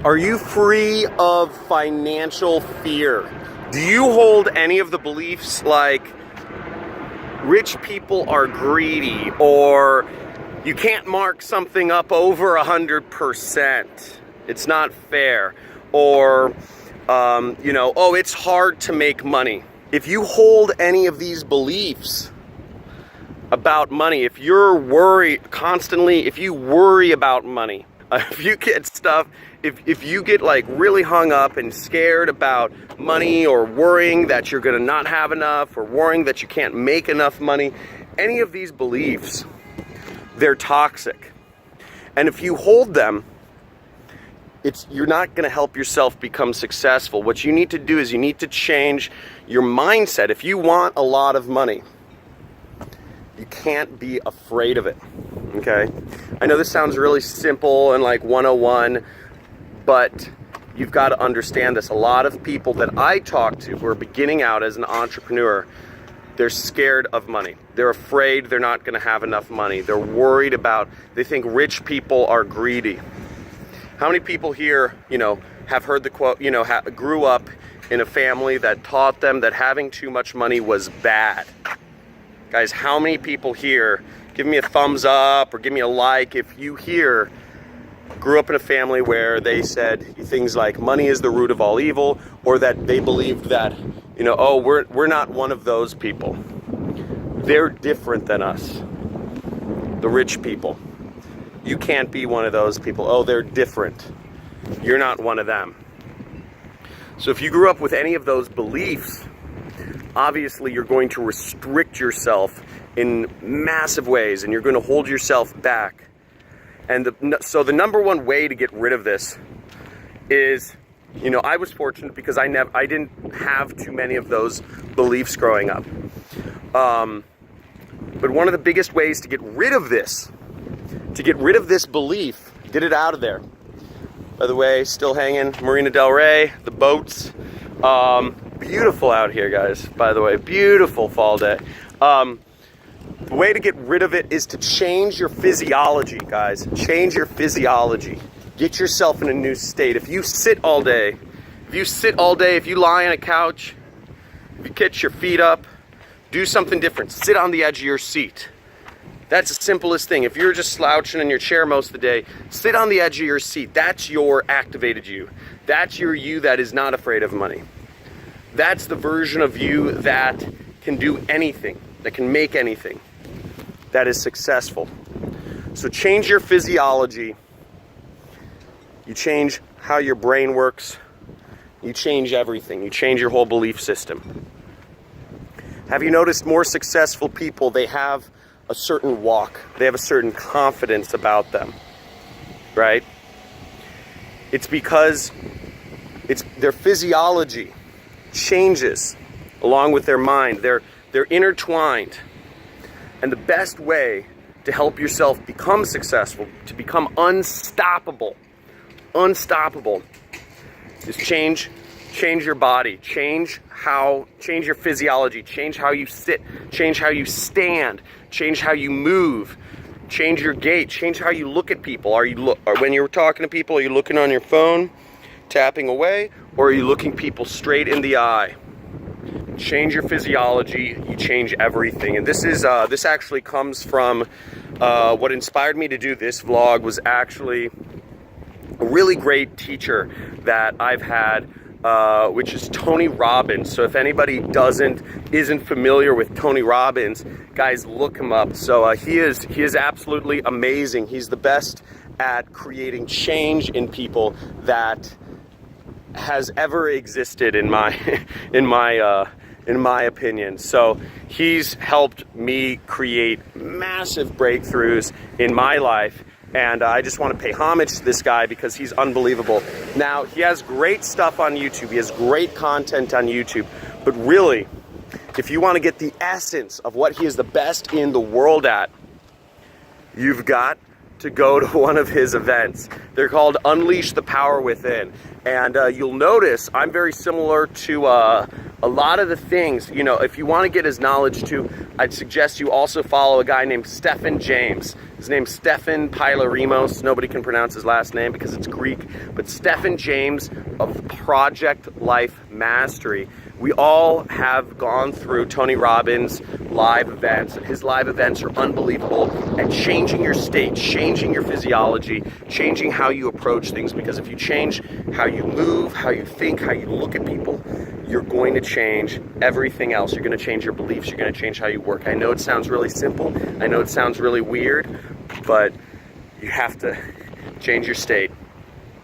Are you free of financial fear? Do you hold any of the beliefs like rich people are greedy, or you can't mark something up over 100%? It's not fair. Or, oh, it's hard to make money. If you hold any of these beliefs about money, if you're worried constantly, if you worry about money, if you get stuff, if you get like really hung up and scared about money, or worrying that you're gonna not have enough, or worrying that you can't make enough money, any of these beliefs, they're toxic. And if you hold them, you're not gonna help yourself become successful. What you need to do is you need to change your mindset. If you want a lot of money, you can't be afraid of it, okay? I know this sounds really simple and like 101, but you've got to understand this. A lot of people that I talk to who are beginning out as an entrepreneur, they're scared of money. They're afraid they're not gonna have enough money. They're worried about, they think rich people are greedy. How many people here, have heard the quote, grew up in a family that taught them that having too much money was bad? Guys, how many people here, give me a thumbs up or give me a like if you here grew up in a family where they said things like money is the root of all evil, or that they believed that, oh, we're not one of those people. They're different than us, the rich people. You can't be one of those people. Oh, they're different. You're not one of them. So if you grew up with any of those beliefs, obviously you're going to restrict yourself in massive ways, and you're going to hold yourself back. And so the number one way to get rid of this is, I was fortunate because I didn't have too many of those beliefs growing up. But one of the biggest ways to get rid of this, belief, get it out of there. By the way, still hanging, Marina Del Rey, the boats. Beautiful out here, guys, by the way. Beautiful fall day. The way to get rid of it is to change your physiology, guys. Change your physiology. Get yourself in a new state. If you sit all day, if you lie on a couch, if you catch your feet up, do something different. Sit on the edge of your seat. That's the simplest thing. If you're just slouching in your chair most of the day, sit on the edge of your seat. That's your activated you. That's your you that is not afraid of money. That's the version of you that can do anything, that can make anything, that is successful. So change your physiology. You change how your brain works. You change everything. You change your whole belief system. Have you noticed more successful people, they have a certain walk. They have a certain confidence about them, right? It's because their physiology changes along with their mind. They're intertwined. And the best way to help yourself become successful, to become unstoppable, is change your body, change your physiology, change how you sit, change how you stand, change how you move, change your gait, change how you look at people. Or when you're talking to people, are you looking on your phone, tapping away, or are you looking people straight in the eye? Change your physiology, you change everything. And this actually comes from what inspired me to do this vlog. Was actually a really great teacher that I've had, which is Tony Robbins. So if anybody isn't familiar with Tony Robbins, guys, look him up. So he is absolutely amazing. He's the best at creating change in people that has ever existed in my opinion. So he's helped me create massive breakthroughs in my life. And I just want to pay homage to this guy because he's unbelievable. Now, he has great stuff on YouTube. He has great content on YouTube. But really, if you want to get the essence of what he is the best in the world at, you've got to go to one of his events. They're called Unleash the Power Within. And you'll notice I'm very similar to a lot of the things, you know, if you want to get his knowledge too, I'd suggest you also follow a guy named Stephen James. His name's Stephen Pylarimos. Nobody can pronounce his last name because it's Greek, but Stephen James of Project Life Mastery. We all have gone through Tony Robbins' live events. His live events are unbelievable at changing your state, changing your physiology, changing how you approach things, because if you change how you move, how you think, how you look at people, you're going to change everything else. You're going to change your beliefs. You're going to change how you work. I know it sounds really simple. I know it sounds really weird, but you have to change your state,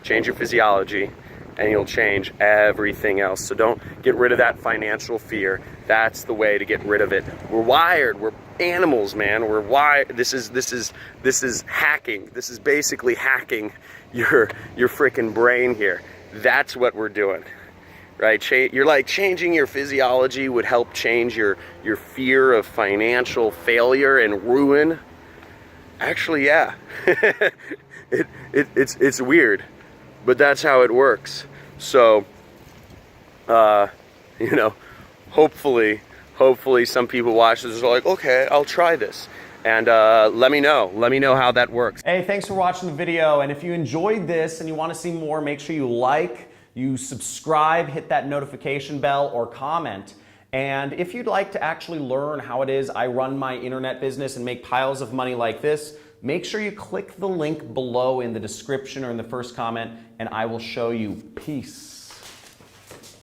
change your physiology, and you'll change everything else. So don't get rid of that financial fear. That's the way to get rid of it. We're wired. We're animals, man. We're wired. This is hacking. This is basically hacking your freaking brain here. That's what we're doing, right? You're like changing your physiology would help change your fear of financial failure and ruin. Actually, yeah. It's weird, but that's how it works. So, you know, hopefully some people watch this are like, okay, I'll try this. And let me know how that works. Hey, thanks for watching the video. And if you enjoyed this and you want to see more, make sure you like, you subscribe, hit that notification bell, or comment. And if you'd like to actually learn how it is I run my internet business and make piles of money like this, make sure you click the link below in the description or in the first comment, and I will show you. Peace.